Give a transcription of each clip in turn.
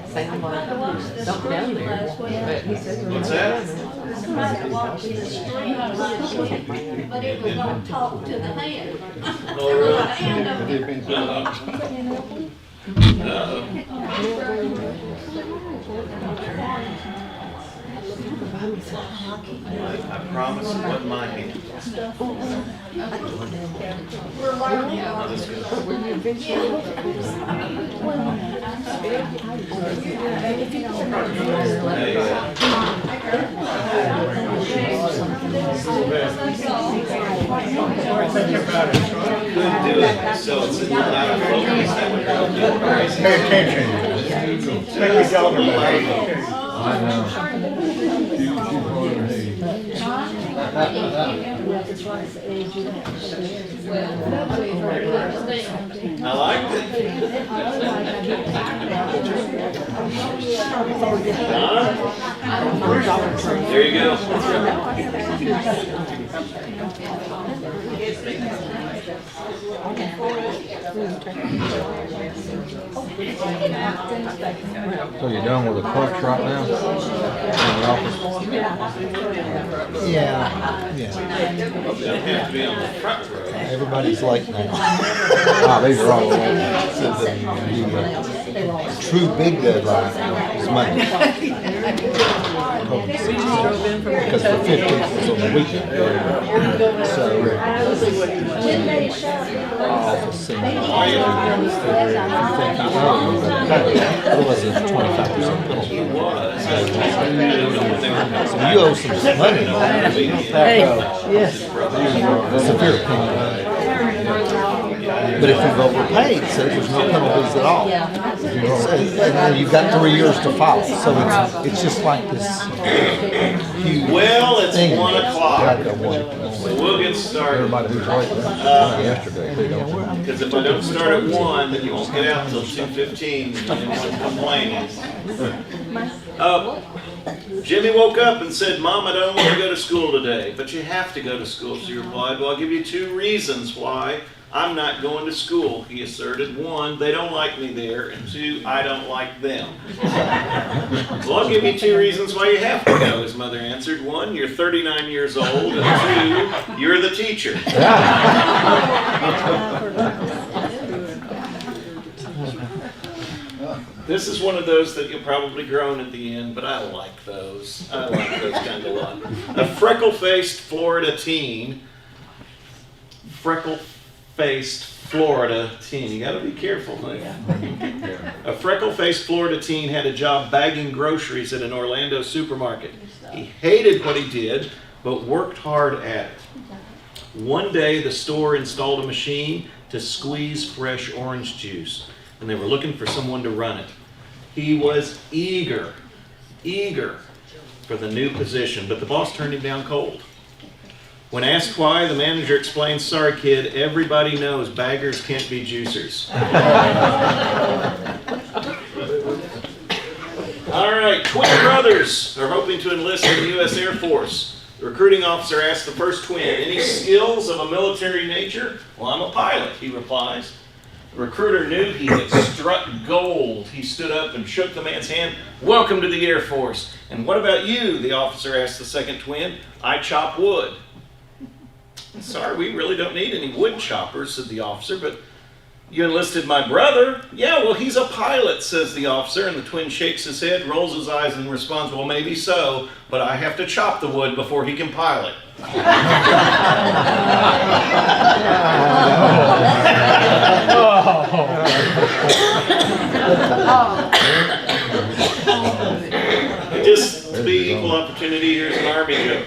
Sound like something down there. But he said, What's that? Somebody walked in the street, but it was gonna talk to the hand. Oh, really? Hand over there. I promise it wasn't my hand. We're learning. Not as good. Couldn't do it, so it's out of focus. That would really get crazy. Pay attention. Make me tell them about it. I know. She's part of me. I liked it. Huh? There you go. So you're done with the clerks right now? In the office? Yeah, You yeah. don't have to be on the front row. Everybody's late now. Ah, these are all the So the true big deadline is Monday. Because the 15th is on the weekend. So, office scene. Otherwise, it's 25% penalty. So you owe some money. yes. It's a fair penalty. But if you've overpaid, so there's no penalties at all. And then you've got 3 years to file. So it's just like this huge Well, it's thing. 1 o'clock, Gotta go one. so we'll get started. Everybody who's late yesterday, they don't. Because if I don't start at 1, then you won't get out until 2:15, and you won't complain. Jimmy woke up and said, "Mom, I don't want to go to school today." "But you have to go to school," she replied. "Well, I'll give you 2 reasons why I'm not going to school," he asserted. 1, they don't like me there, and 2, I don't like them. "Well, I'll give you 2 reasons why you have to go," his mother answered. 1, you're 39 years old, and 2, you're the teacher. This is one of those that you'll probably groan at the end, but I like those. I like those kind of lot. A freckle-faced Florida teen. Freckle-faced Florida teen. You gotta be careful, man. A freckle-faced Florida teen had a job bagging groceries at an Orlando supermarket. He hated what he did, but worked hard at it. One day, the store installed a machine to squeeze fresh orange juice, and they were looking for someone to run it. He was eager for the new position, but the boss turned him down cold. When asked why, the manager explained, "Sorry, kid, everybody knows baggers can't be juicers." All right, twin brothers are hoping to enlist in the U.S. Air Force. The recruiting officer asked the first twin, "Any skills of a military nature?" "Well, I'm a pilot," he replies. The recruiter knew he had struck gold. He stood up and shook the man's hand. "Welcome to the Air Force." "And what about you?" the officer asked the second twin. "I chop wood." "Sorry, we really don't need any wood choppers," said the officer, "but you enlisted my brother." "Yeah, well, he's a pilot," says the officer, and the twin shakes his head, rolls his eyes, and responds, "Well, maybe so, but I have to chop the wood before he can pilot." Just to be equal opportunity, here's an Army joke.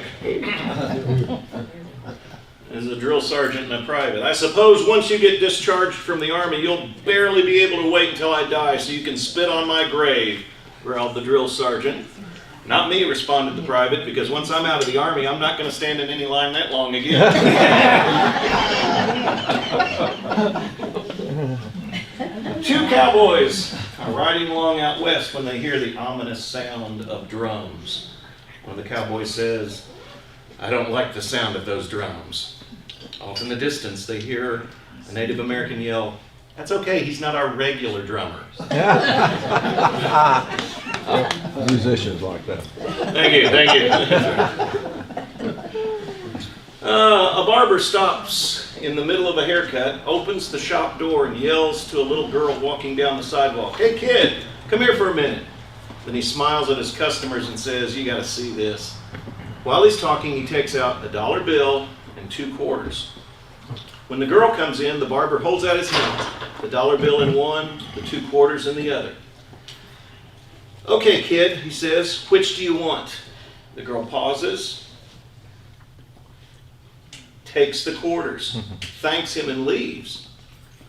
As a drill sergeant and a private. "I suppose once you get discharged from the Army, you'll barely be able to wait until I die so you can spit on my grave," growled the drill sergeant. "Not me," responded the private, "because once I'm out of the Army, I'm not going to stand in any line that long again." Two cowboys are riding along out west when they hear the ominous sound of drums. One of the cowboys says, "I don't like the sound of those drums." Off in the distance, they hear a Native American yell, That's okay, he's not our regular drummer. Musicians like that. Thank you, thank you. A barber stops in the middle of a haircut, opens the shop door, and yells to a little girl walking down the sidewalk, "Hey kid, come here for a minute." Then he smiles at his customers and says, "You gotta see this." While he's talking, he takes out a dollar bill and 2 quarters. When the girl comes in, the barber holds out his hands, the dollar bill in one, the 2 quarters in the other. "Okay, kid," he says, "which do you want?" The girl pauses, takes the quarters, thanks him, and leaves.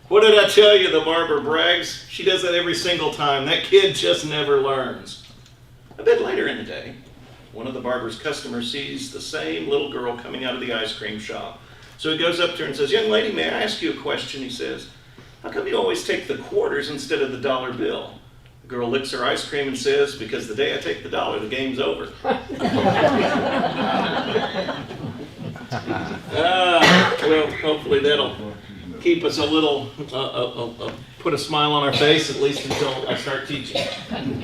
"What did I tell you?" the barber brags. "She does that every single time. That kid just never learns." A bit later in the day, one of the barber's customers sees the same little girl coming out of the ice cream shop. So he goes up to her and says, "Young lady, may I ask you a question?" He says. "How come you always take the quarters instead of the dollar bill?" The girl licks her ice cream and says, "Because the day I take the dollar, the game's over." Well, hopefully that'll keep us a little, put a smile on our face, at least until I start teaching.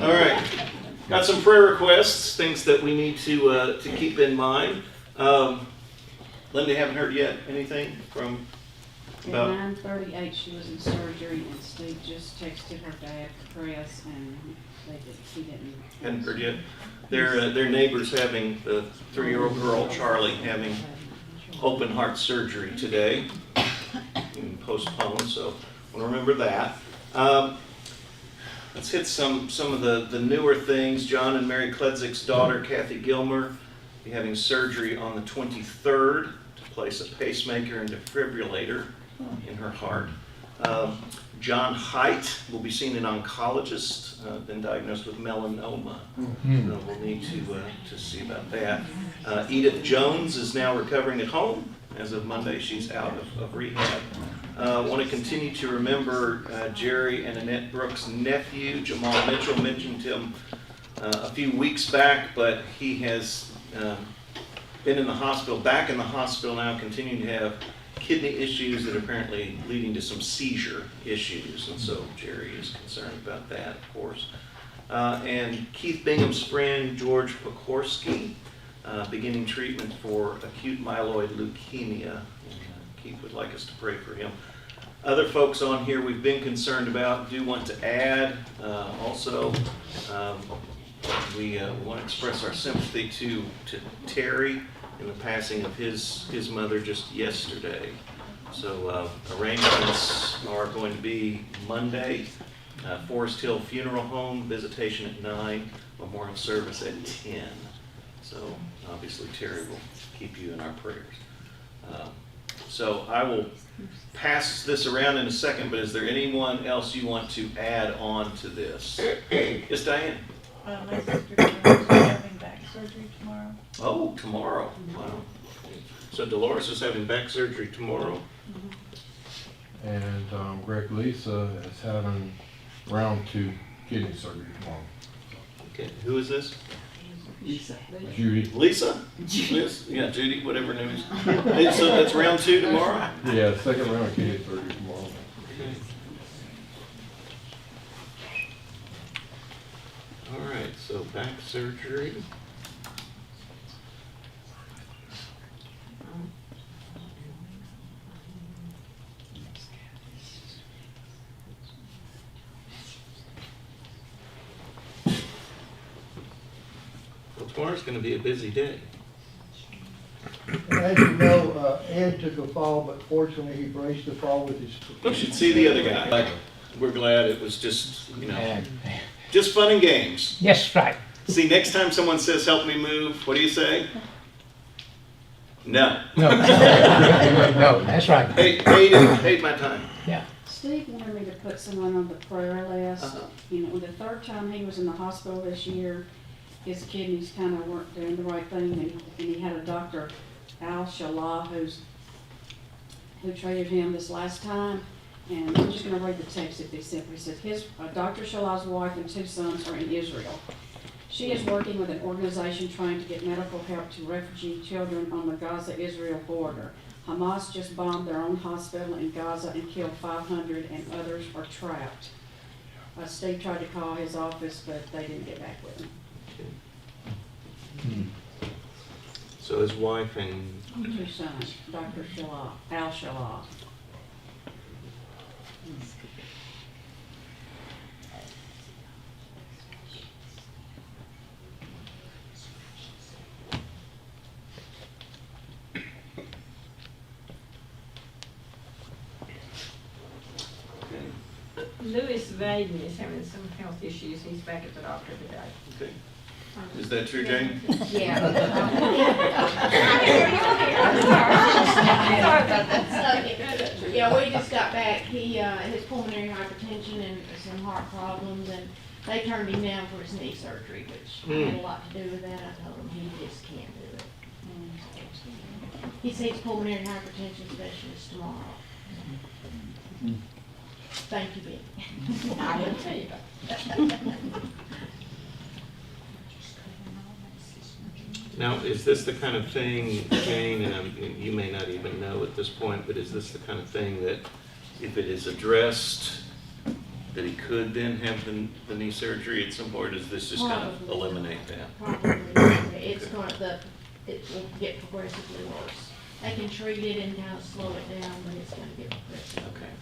All right. Got some prayer requests, things that we need to keep in mind. Linda, haven't heard yet anything from At about 9:38, she was in surgery, and Steve just texted her dad, Chris, and he didn't. hadn't heard yet. Their neighbors having the 3-year-old girl Charlie having open heart surgery today, and postponed. So I want to remember that. Let's hit some of the newer things. John and Mary Kledzik daughter, Kathy Gilmer, be having surgery on the 23rd to place a pacemaker and defibrillator in her heart. John Haidt will be seen an oncologist, been diagnosed with melanoma. We'll need to see about that. Edith Jones is now recovering at home. As of Monday, she's out of rehab. Want to continue to remember Jerry and Annette Brooks' nephew, Jamal Mitchell. Mentioned him a few weeks back, but he has been in the hospital, back in the hospital now, continuing to have kidney issues that are apparently leading to some seizure issues, and so Jerry is concerned about that, of course. And Keith Bingham's friend, George Pokorski, beginning treatment for acute myeloid leukemia. And, Keith would like us to pray for him. Other folks on here we've been concerned about, do want to add also. We want to express our sympathy to Terry in the passing of his mother just yesterday. So arrangements are going to be Monday, Forest Hill Funeral Home, visitation at 9, memorial service at 10. So obviously Terry will keep you in our prayers. So I will pass this around in a second, but is there anyone else you want to add on to this? Yes, Diane? My sister is having back surgery tomorrow. Oh, tomorrow. Wow. So Dolores is having back surgery tomorrow. And Greg Lisa is having round 2 kidney surgery tomorrow. Okay, who is this? Judy. Lisa? Liz? Yeah, Judy, whatever her name is. And so that's round 2 tomorrow? Yeah, second round of kidney surgery tomorrow. All right, so back surgery. Well, tomorrow's going to be a busy day. As you know, Ed took a fall, but fortunately he braced the fall with his. You should see the other guy. We're glad it was just, just fun and games. Yes, right. See, next time someone says, "Help me move," what do you say? No. No, no, that's right. Paid my time. Yeah. Steve wanted me to put someone on the prayer list. You know, the 3rd time he was in the hospital this year, his kidneys kind of weren't doing the right thing, and he had a doctor, Al Shalah, who treated him this last time. And I'm just going to read the text if they simply said, Dr. Shalah's wife and 2 sons are in Israel. She is working with an organization trying to get medical help to refugee children on the Gaza-Israel border. Hamas just bombed their own hospital in Gaza and killed 500, and others are trapped. Steve tried to call his office, but they didn't get back with him. So his wife and, 2 sons, Dr. Shalah, Al Shalah. Louis Vaden is having some health issues. He's back at the doctor today. okay. Is that true, Jane? Yeah. Sorry about that. Yeah, we just got back. He, his pulmonary hypertension and some heart problems, and they turned him down for his knee surgery, which had a lot to do with that. I told him he just can't do it. He sees pulmonary hypertension specialist tomorrow. Thank you, Betty. I will tell you about that. Now, is this the kind of thing, Jane, and you may not even know at this point, but is this the kind of thing that if it is addressed, that he could then have the knee surgery at some point, or does this just kind of Probably. eliminate that? Probably, it's going to, it will get progressively worse. They can treat it and kind of slow it down, but it's going to get progressive. Okay.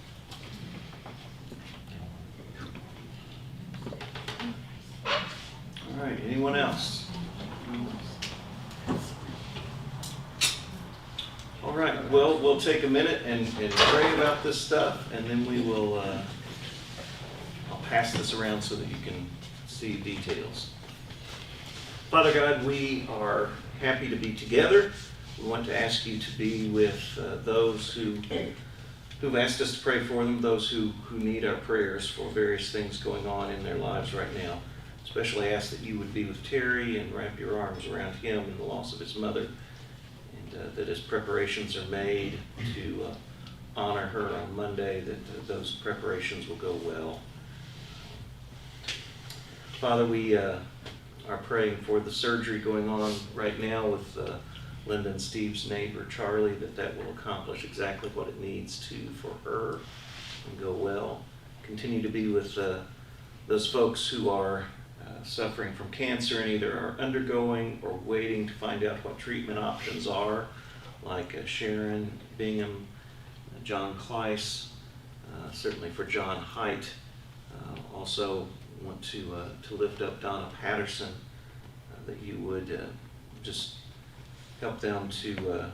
All right, anyone else? All right, well, we'll take a minute and pray about this stuff, and then we will, I'll pass this around so that you can see details. Father God, we are happy to be together. We want to ask you to be with those who've asked us to pray for them, those who need our prayers for various things going on in their lives right now. Especially ask that you would be with Terry and wrap your arms around him in the loss of his mother, and that as preparations are made to honor her on Monday, that those preparations will go well. Father, we are praying for the surgery going on right now with Linda and Steve's neighbor, Charlie, that will accomplish exactly what it needs to for her and go well. Continue to be with those folks who are suffering from cancer and either are undergoing or waiting to find out what treatment options are, like Sharon Bingham, John Kleiss, certainly for John Height. Also want to lift up Donna Patterson, that you would just help them to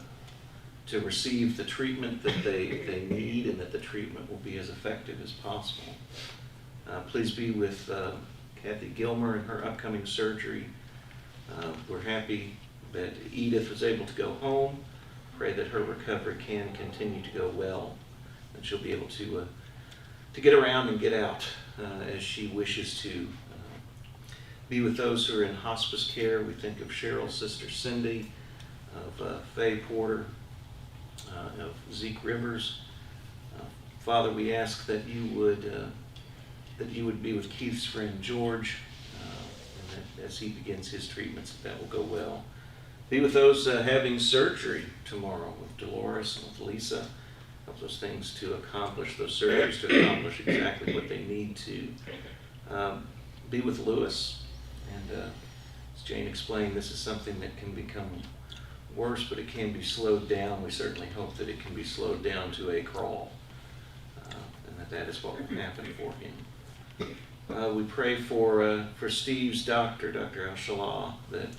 receive the treatment that they need, and that the treatment will be as effective as possible. Please be with Kathy Gilmer and her upcoming surgery. We're happy that Edith was able to go home. Pray that her recovery can continue to go well, and she'll be able to get around and get out as she wishes to. Be with those who are in hospice care. We think of Cheryl's sister Cindy, of Faye Porter, of Zeke Rivers. Father, we ask that you would be with Keith's friend George, and that as he begins his treatments, that will go well. Be with those having surgery tomorrow, with Dolores and with Lisa. Help those things to accomplish, those surgeries to accomplish exactly what they need to. Be with Lewis, and as Jane explained, this is something that can become worse, but it can be slowed down. We certainly hope that it can be slowed down to a crawl, and that is what will happen for him. We pray for Steve's doctor, Dr. Al Shalah, that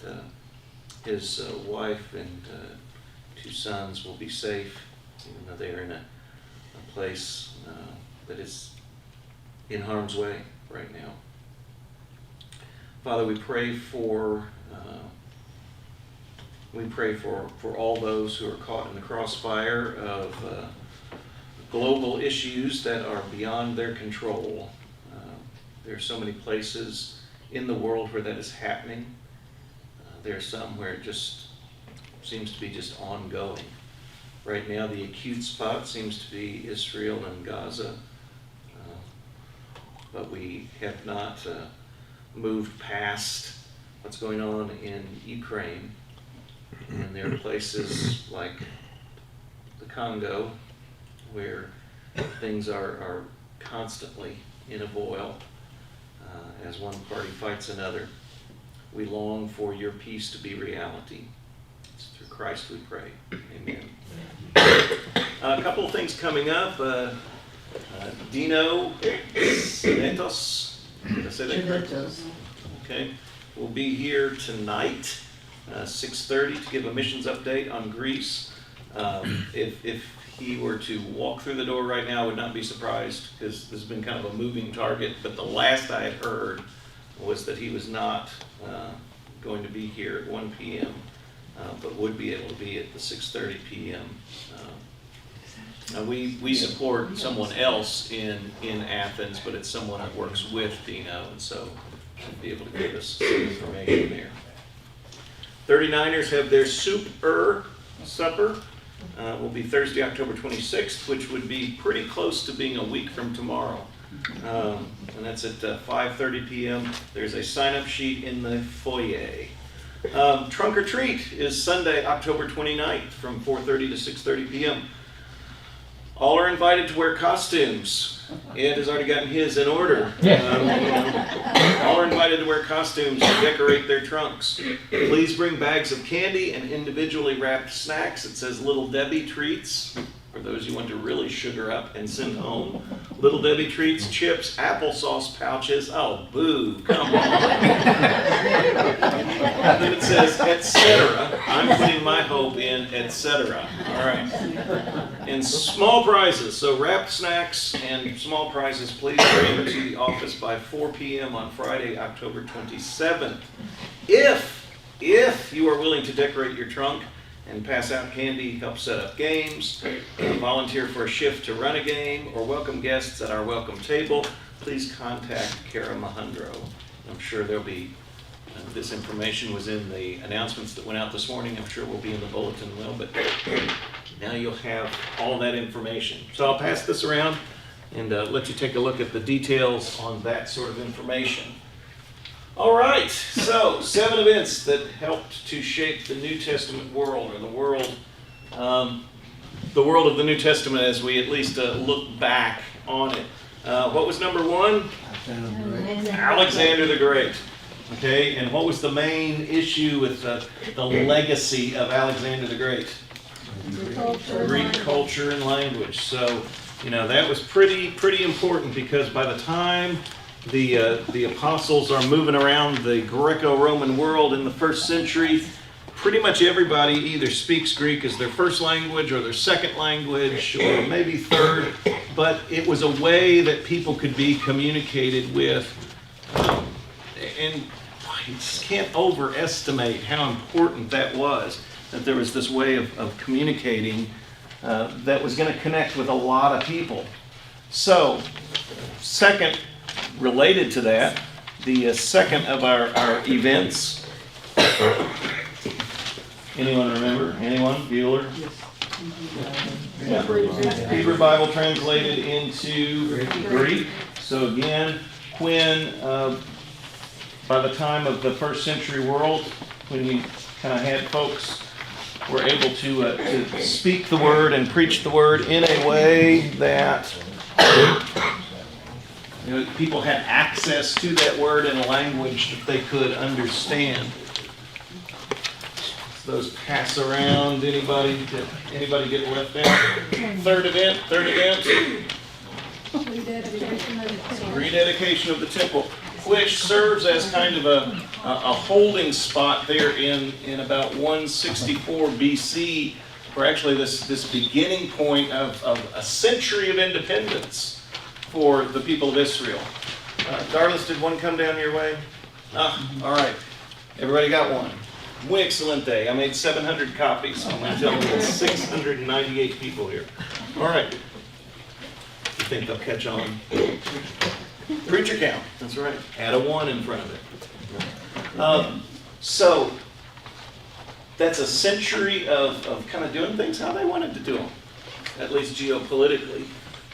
his wife and 2 sons will be safe, even though they are in a place that is in harm's way right now. Father, we pray for all those who are caught in the crossfire of global issues that are beyond their control. There are so many places in the world where that is happening. There are some where it just seems to be just ongoing. Right now, the acute spot seems to be Israel and Gaza, but we have not moved past what's going on in Ukraine. And there are places like the Congo, where things are constantly in a boil as one party fights another. We long for your peace to be reality. It's through Christ we pray. Amen. A couple of things coming up. Dino Santos, did I say that correctly? Okay, will be here tonight, 6:30, to give a missions update on Greece. If he were to walk through the door right now, I would not be surprised, because this has been kind of a moving target. But the last I had heard was that he was not going to be here at 1 p.m., but would be able to be at the 6:30 p.m. We support someone else in Athens, but it's someone that works with Dino, and so should be able to give us some information there. 39ers have their supper. Will be Thursday, October 26th, which would be pretty close to being a week from tomorrow. And that's at 5:30 p.m. There's a sign-up sheet in the foyer. Trunk or Treat is Sunday, October 29th from 4:30 to 6:30 p.m. All are invited to wear costumes. Ed has already gotten his in order. All are invited to wear costumes and decorate their trunks. Please bring bags of candy and individually wrapped snacks. It says Little Debbie treats, for those you want to really sugar up and send home. Little Debbie treats, chips, applesauce pouches. Oh, boo, come on. And then it says, etc. I'm putting my hope in, etc. All right. And small prizes, so wrapped snacks and small prizes, please bring them to the office by 4 p.m. on Friday, October 27th. If you are willing to decorate your trunk and pass out candy, help set up games, volunteer for a shift to run a game, or welcome guests at our welcome table, please contact Kara Mahundro. I'm sure there'll be, this information was in the announcements that went out this morning. I'm sure we'll be in the bulletin well, but now you'll have all that information. So I'll pass this around and let you take a look at the details on that sort of information. All right, so 7 events that helped to shape the New Testament world, or the world of the New Testament as we at least look back on it. What was number 1? Alexander the Great. Okay, and what was the main issue with the legacy of Alexander the Great? Greek culture and language. So, that was pretty important, because by the time the apostles are moving around the Greco-Roman world in the first century, pretty much everybody either speaks Greek as their first language or their second language or maybe third, but it was a way that people could be communicated with. And you just can't overestimate how important that was, that there was this way of communicating that was going to connect with a lot of people. So, second, related to that, the second of our events. Anyone remember? Anyone? Bueller? Yeah. Hebrew Bible translated into Greek. So again, when by the time of the first century world, when we kind of had folks were able to speak the word and preach the word in a way that people had access to that word in a language that they could understand. So those pass around. Anybody get left out? Third event. Rededication of the temple, which serves as kind of a holding spot there in about 164 BC, for actually this beginning point of a century of independence for the people of Israel. Darlis, did one come down your way? All right. Everybody got one. Muy excelente. I made 700 copies. I'm going to tell you there's 698 people here. All right. You think they'll catch on? Preacher count. That's right. Add a 1 in front of it. So that's a century of kind of doing things how they wanted to do them, at least geopolitically.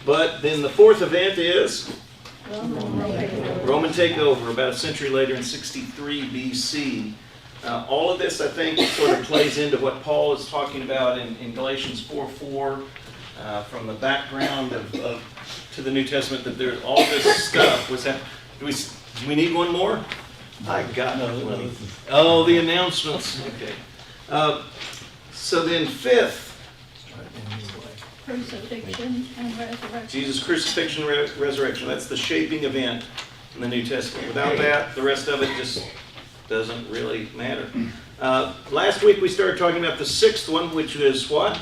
But then the fourth event is Roman takeover about a century later in 63 BC. All of this, I think, sort of plays into what Paul is talking about in Galatians 4:4, from the background to the New Testament, that there's all this stuff was happening. Do we need one more? I got one. Oh, the announcements. Okay. So then, fifth, Crucifixion and resurrection. Jesus' crucifixion, resurrection. That's the shaping event in the New Testament. Without that, the rest of it just doesn't really matter. Last week we started talking about the sixth one, which is what?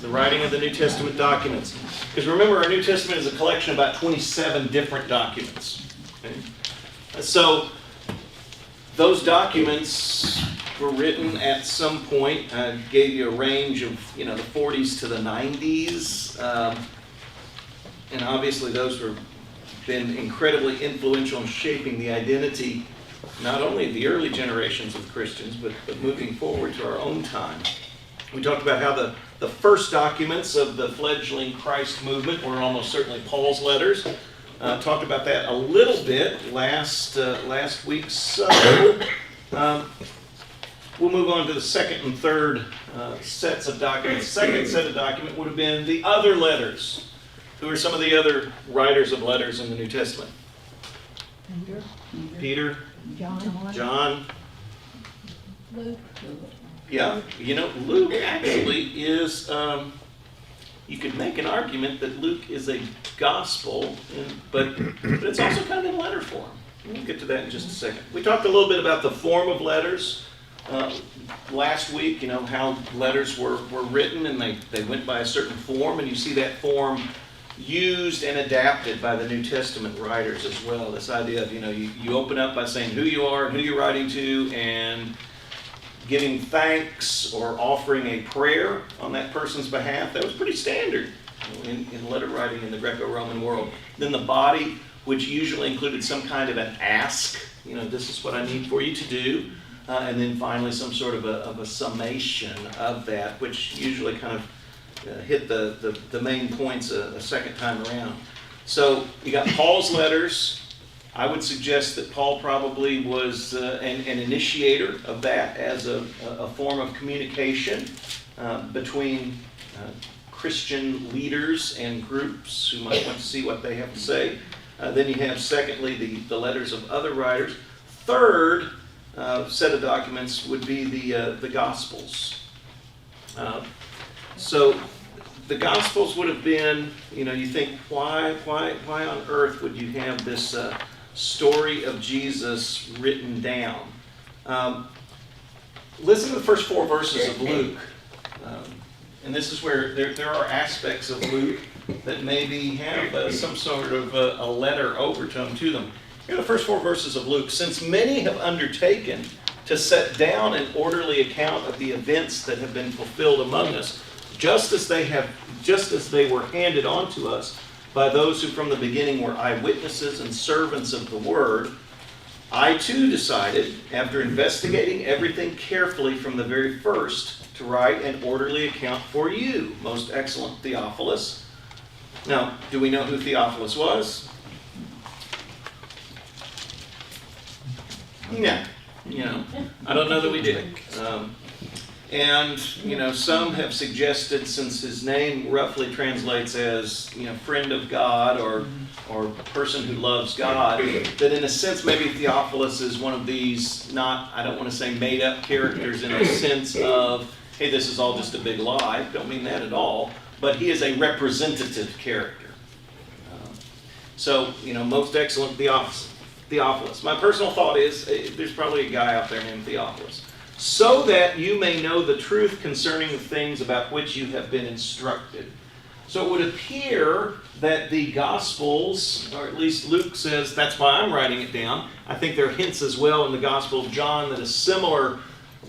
The writing of the New Testament documents. Because remember, our New Testament is a collection of about 27 different documents. Okay? So those documents were written at some point. I gave you a range of, the 40s to the 90s. And obviously those were been incredibly influential in shaping the identity, not only of the early generations of Christians, but moving forward to our own time. We talked about how the first documents of the fledgling Christ movement were almost certainly Paul's letters. Talked about that a little bit last week. So we'll move on to the second and third sets of documents. Second set of document would have been the other letters. Who are some of the other writers of letters in the New Testament? Peter. John. Luke. Yeah, Luke actually is, you could make an argument that Luke is a gospel, but it's also kind of in letter form. We'll get to that in just a second. We talked a little bit about the form of letters last week, how letters were written and they went by a certain form, and you see that form used and adapted by the New Testament writers as well. This idea of, you open up by saying who you are and who you're writing to, and giving thanks or offering a prayer on that person's behalf. That was pretty standard in letter writing in the Greco-Roman world. Then the body, which usually included some kind of an ask, this is what I need for you to do. And then finally some sort of a summation of that, which usually kind of hit the main points a second time around. So you got Paul's letters. I would suggest that Paul probably was an initiator of that as a form of communication between Christian leaders and groups who might want to see what they have to say. Then you have, secondly, the letters of other writers. Third set of documents would be the Gospels. So the Gospels would have been, you think, why on earth would you have this story of Jesus written down? Listen to the first 4 verses of Luke. And this is where there are aspects of Luke that maybe have some sort of a letter overtone to them. Here are the first 4 verses of Luke. Since many have undertaken to set down an orderly account of the events that have been fulfilled among us, just as they were handed on to us by those who from the beginning were eyewitnesses and servants of the word, I too decided, after investigating everything carefully from the very first, to write an orderly account for you, most excellent Theophilus. Now, do we know who Theophilus was? Yeah, I don't know that we did. And, some have suggested, since his name roughly translates as, friend of God or person who loves God, that in a sense maybe Theophilus is one of these I don't want to say made up characters in a sense of, hey, this is all just a big lie. Don't mean that at all. But he is a representative character. Most excellent Theophilus. My personal thought is there's probably a guy out there named Theophilus. So that you may know the truth concerning the things about which you have been instructed. So it would appear that the Gospels, or at least Luke says, that's why I'm writing it down. I think there are hints as well in the Gospel of John that a similar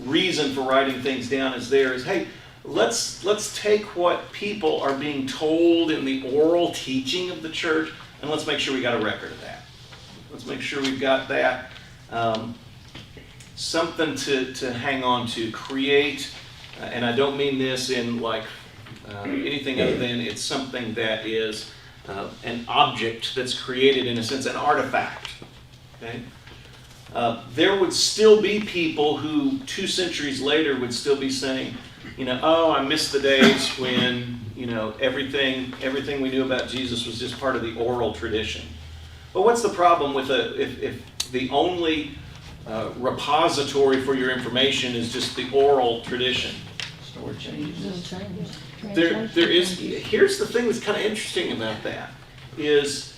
reason for writing things down is there is, hey, let's take what people are being told in the oral teaching of the church, and let's make sure we got a record of that. Let's make sure we've got that. Something to hang on to, create, and I don't mean this in anything other than it's something that is an object that's created, in a sense, an artifact. Okay? there would still be people who 2 centuries later would still be saying, oh, I miss the days when, everything we knew about Jesus was just part of the oral tradition. But what's the problem with if the only repository for your information is just the oral tradition? Story changes. Here's the thing that's kind of interesting about that, is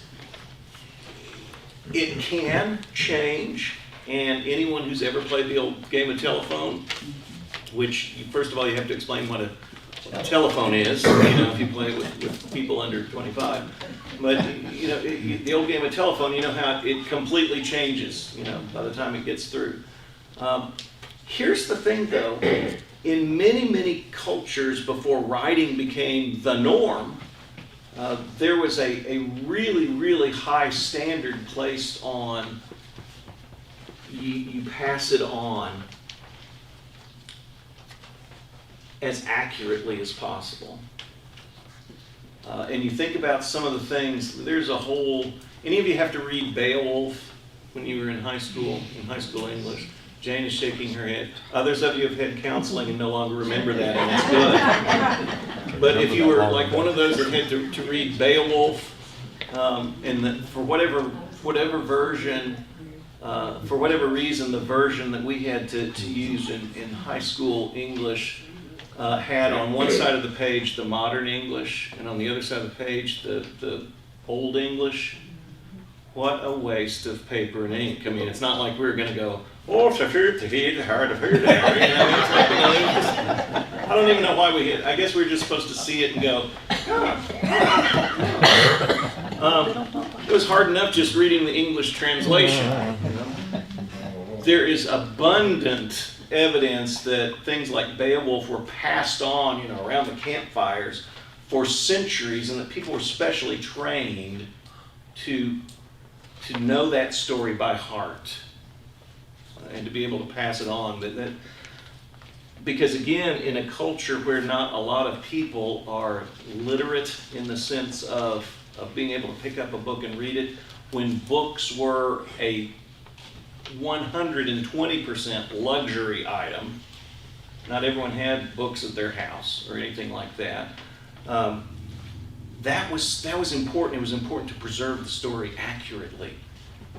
it can change, and anyone who's ever played the old game of telephone, which first of all you have to explain what a telephone is, if you play with people under 25. But the old game of telephone, you know how it completely changes, by the time it gets through. Here's the thing though, in many cultures before writing became the norm, there was a really high standard placed on you pass it on as accurately as possible. And you think about some of the things, any of you have to read Beowulf when you were in high school English? Jane is shaking her head. Others of you have had counseling and no longer remember that, and that's good. But if you were like one of those that had to read Beowulf, and for whatever version, for whatever reason, the version that we had to use in high school English had on one side of the page the modern English, and on the other side of the page the old English. What a waste of paper and ink. I mean, it's not like we're going to go, I don't even know why we hit. I guess we're just supposed to see it and go. It was hard enough just reading the English translation. There is abundant evidence that things like Beowulf were passed on, around the campfires for centuries, and that people were specially trained to know that story by heart and to be able to pass it on. Because again, in a culture where not a lot of people are literate in the sense of being able to pick up a book and read it, when books were a 120% luxury item, not everyone had books at their house or anything like that. That was important. It was important to preserve the story accurately.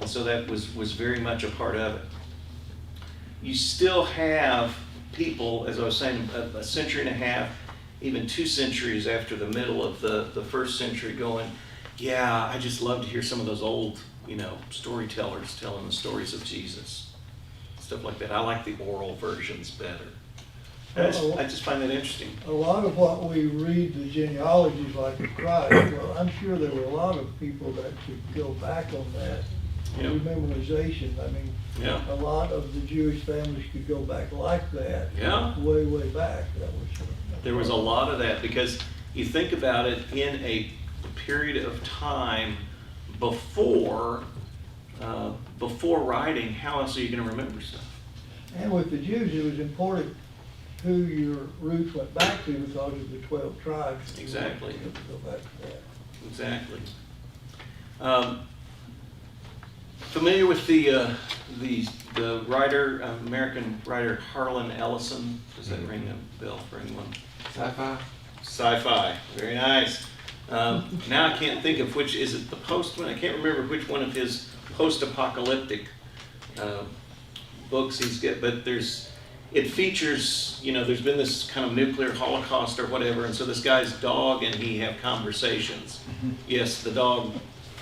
And so that was very much a part of it. You still have people, as I was saying, a century and a half, even 2 centuries after the middle of the first century going, yeah, I just love to hear some of those old, storytellers telling the stories of Jesus. Stuff like that. I like the oral versions better. I just find that interesting. A lot of what we read, the genealogies like of Christ, well, I'm sure there were a lot of people that could go back on that. Yeah. Memorization, Yeah. a lot of the Jewish families could go back like that. Yeah. Way back. There was a lot of that, because you think about it, in a period of time before writing, how else are you going to remember stuff? And with the Jews, it was important who your roots went back to because of the 12 tribes. Exactly. You have to go back to that. Exactly. Familiar with the writer, American writer Harlan Ellison? Does that ring a bell for anyone? Sci-fi? Sci-fi. Very nice. Now I can't think of which, is it the Postman? I can't remember which one of his post-apocalyptic books he's got, but it features, there's been this kind of nuclear holocaust or whatever, and so this guy's dog and he have conversations. Yes, the dog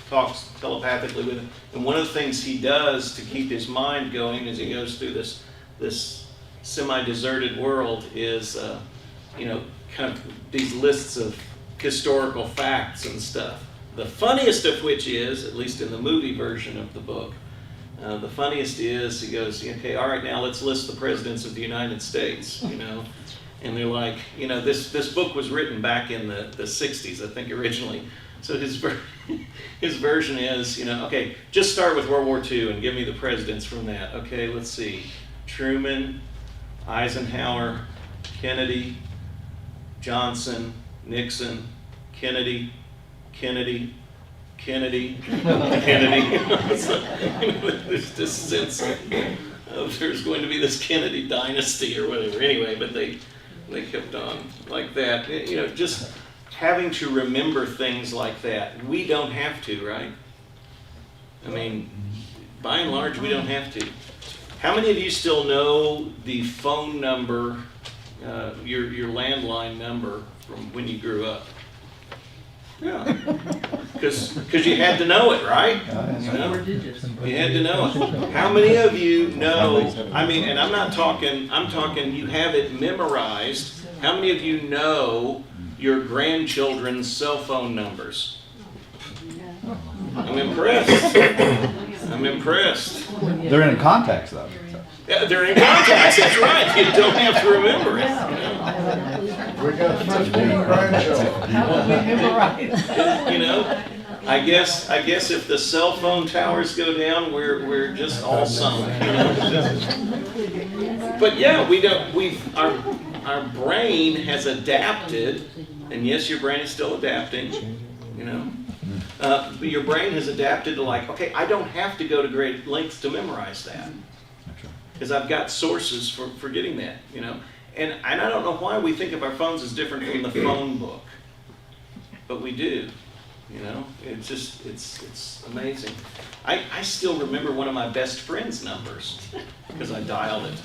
talks telepathically with him. And one of the things he does to keep his mind going as he goes through this semi-deserted world is, kind of these lists of historical facts and stuff. The funniest of which is, at least in the movie version of the book, the funniest is he goes, okay, all right, now let's list the presidents of the United States, And they're like, this book was written back in the 60s, I think, originally. So his version is, okay, just start with World War II and give me the presidents from that. Okay, let's see. Truman, Eisenhower, Kennedy, Johnson, Nixon, Kennedy, Kennedy, Kennedy, Kennedy. There's this sense of there's going to be this Kennedy dynasty or whatever. Anyway, but they kept on like that. You know, just having to remember things like that. We don't have to, right? I mean, by and large, we don't have to. How many of you still know the phone number, your landline number from when you grew up? Yeah, because you had to know it, right? You know? You had to know it. How many of you know, I mean, and I'm talking you have it memorized. How many of you know your grandchildren's cell phone numbers? I'm impressed. I'm impressed. They're in contacts though. Yeah, they're in contacts, that's right. You don't have to remember it. We got 15 grandchildren. You know, I guess if the cell phone towers go down, we're just all sunk. You know? But yeah, our brain has adapted, and yes, your brain is still adapting. You know, but your brain has adapted to like, okay, I don't have to go to great lengths to memorize that. Because I've got sources for getting that, you know. And I don't know why we think of our phones as different from the phone book. But we do, you know. It's just, it's amazing. I still remember one of my best friend's numbers because I dialed it.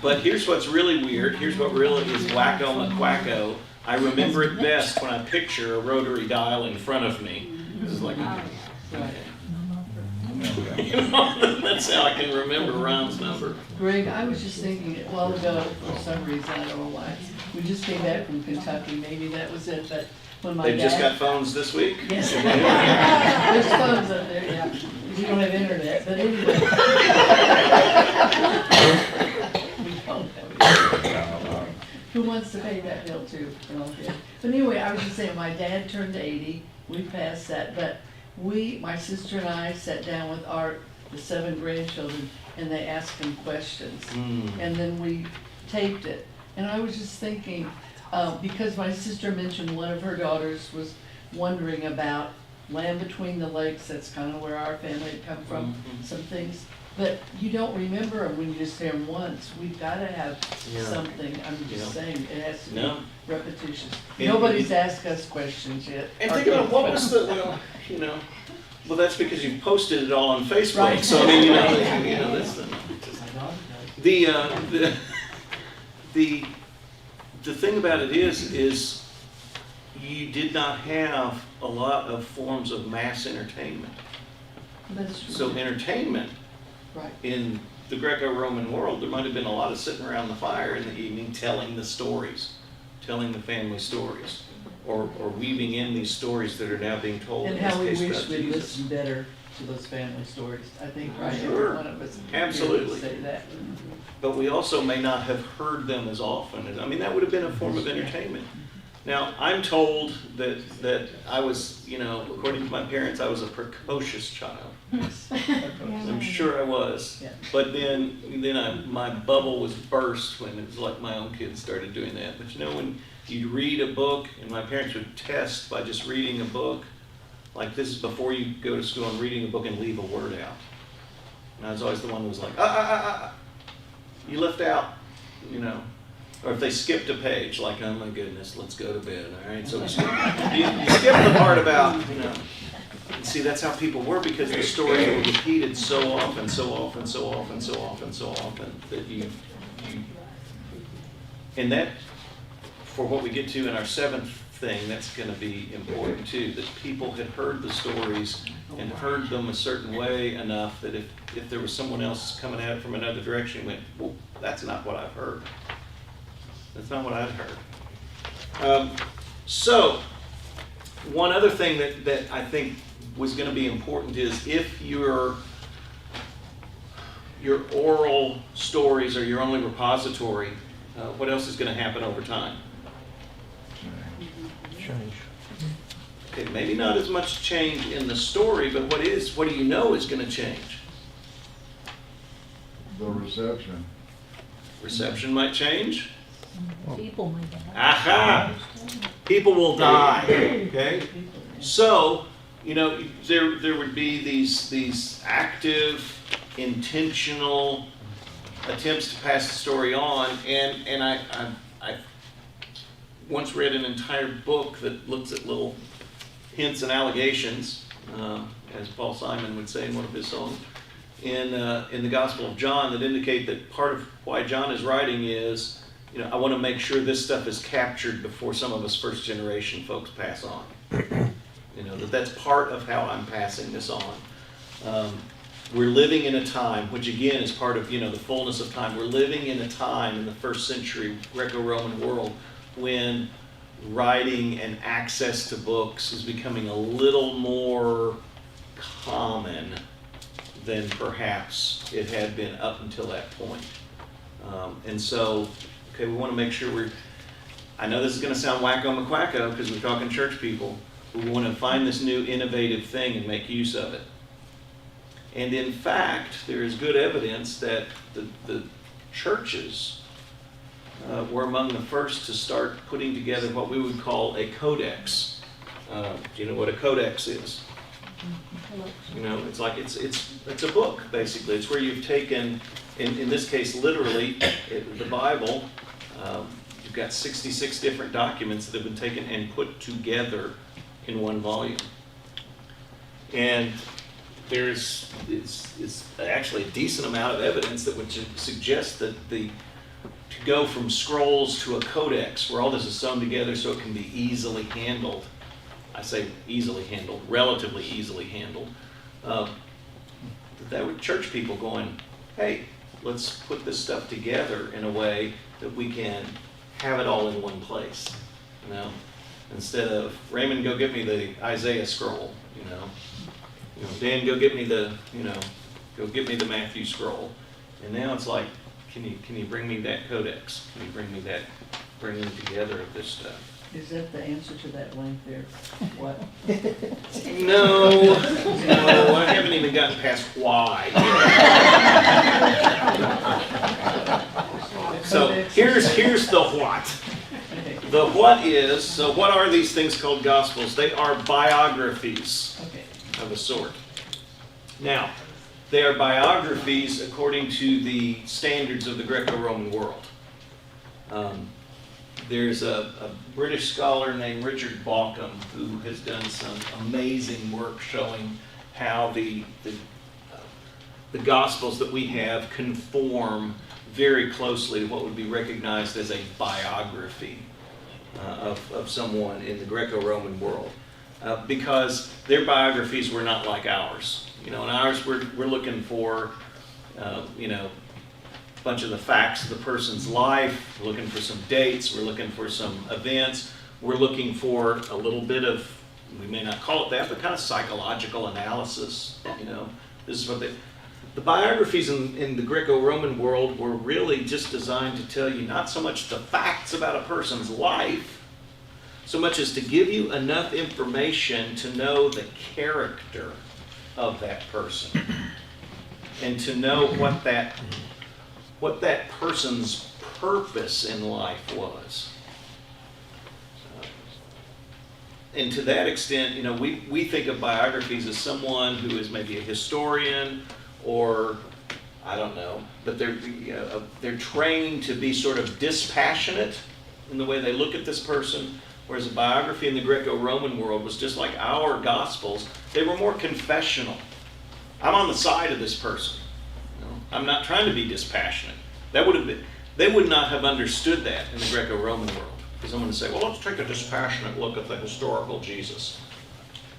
But here's what's really weird. Here's what really is wacko McQuacko. I remember it best when I picture a rotary dial in front of me. It's like, okay. You know, that's how I can remember Ron's number. Greg, I was just thinking a while ago, for some reason, I don't know why, we just came back from Kentucky, maybe that was it, but when my dad... They've just got phones this week? Yes, there's phones up there, yeah, because you don't have internet, but anyway. We don't have internet. Who wants to pay that bill too? But anyway, I was just saying, my dad turned 80, we passed that, but my sister and I sat down with the 7 grandchildren, and they asked them questions. And then we taped it. And I was just thinking, because my sister mentioned one of her daughters was wondering about Land Between the Lakes, that's kind of where our family had come from, some things. But you don't remember them when you just hear them once. We've got to have something, I'm just saying, it has to be repetitious. Nobody's asked us questions yet. And think about what was well, that's because you posted it all on Facebook. Right. So I mean, you know, that's the thing about it is you did not have a lot of forms of mass entertainment. That's true. So entertainment in the Greco-Roman world, there might have been a lot of sitting around the fire in the evening telling the stories, telling the family stories. Or weaving in these stories that are now being told. And in how we this case wish about we'd Jesus. listen better to those family stories. I think every Sure. one of us Absolutely. would say that. But we also may not have heard them as often. I mean, that would have been a form of entertainment. Now, I'm told that I was, you know, according to my parents, I was a precocious child. I'm sure I was. Yeah. But then my bubble was burst when it was like my own kids started doing that. But you know, when you'd read a book, and my parents would test by just reading a book, like this is before you go to school and reading a book and leave a word out. And I was always the one who was like, you left out, you know. Or if they skipped a page, like, oh my goodness, let's go to bed, all right? So you skip the part about, you know. See, that's how people were because the stories were repeated so often that you and that, for what we get to in our 7th thing, that's going to be important too, that people had heard the stories and heard them a certain way enough that if there was someone else coming at it from another direction, you went, well, that's not what I've heard. That's not what I've heard. So, one other thing that I think was going to be important is if your oral stories are your only repository, what else is going to happen over time? Change. Okay, maybe not as much change in the story, but what do you know is going to change? The reception. Reception might change. People might die. Aha! People will die. Okay? So, you know, there would be these active intentional attempts to pass the story on, and I once read an entire book that looks at little hints and allegations, as Paul Simon would say in one of his songs, in the Gospel of John, that indicate that part of why John is writing is, I want to make sure this stuff is captured before some of us first generation folks pass on. That's part of how I'm passing this on. We're living in a time, which again is part of, the fullness of time. We're living in a time in the first century Greco-Roman world when writing and access to books is becoming a little more common than perhaps it had been up until that point. And so, we want to make sure I know this is going to sound wacko McQuacko because we're talking church people, but we want to find this new innovative thing and make use of it. And in fact, there is good evidence that the churches were among the first to start putting together what we would call a codex. Do you know what a codex is? It's like it's a book basically. It's where you've taken, in this case, literally, the Bible. You've got 66 different documents that have been taken and put together in one volume. And it's actually a decent amount of evidence that would suggest that to go from scrolls to a codex, where all this is sewn together so it can be easily handled. I say easily handled, relatively easily handled. That would church people going, hey, let's put this stuff together in a way that we can have it all in one place. Instead of Raymond, go get me the Isaiah scroll. Dan, go get me the Matthew scroll. And now it's like, can you bring me that codex? Can you bring me that bringing together of this stuff? Is that the answer to that blank there? What? No, I haven't even gotten past why. So here's the what. The what is, so what are these things called Gospels? They are biographies of a sort. Now, they are biographies according to the standards of the Greco-Roman world. There's a British scholar named Richard Bauckham who has done some amazing work showing how the Gospels that we have conform very closely to what would be recognized as a biography of someone in the Greco-Roman world. Because their biographies were not like ours. In ours we're looking for, a bunch of the facts of the person's life. We're looking for some dates. We're looking for some events. We're looking for a little bit of, we may not call it that, but kind of psychological analysis. This is what the biographies in the Greco-Roman world were really just designed to tell you not so much the facts about a person's life, so much as to give you enough information to know the character of that person and to know what that person's purpose in life was. And to that extent, we think of biographies as someone who is maybe a historian or, I don't know, but they're trained to be sort of dispassionate in the way they look at this person, whereas a biography in the Greco-Roman world was just like our Gospels. They were more confessional. I'm on the side of this person. I'm not trying to be dispassionate. They would not have understood that in the Greco-Roman world. Because someone would say, well, let's take a dispassionate look at the historical Jesus.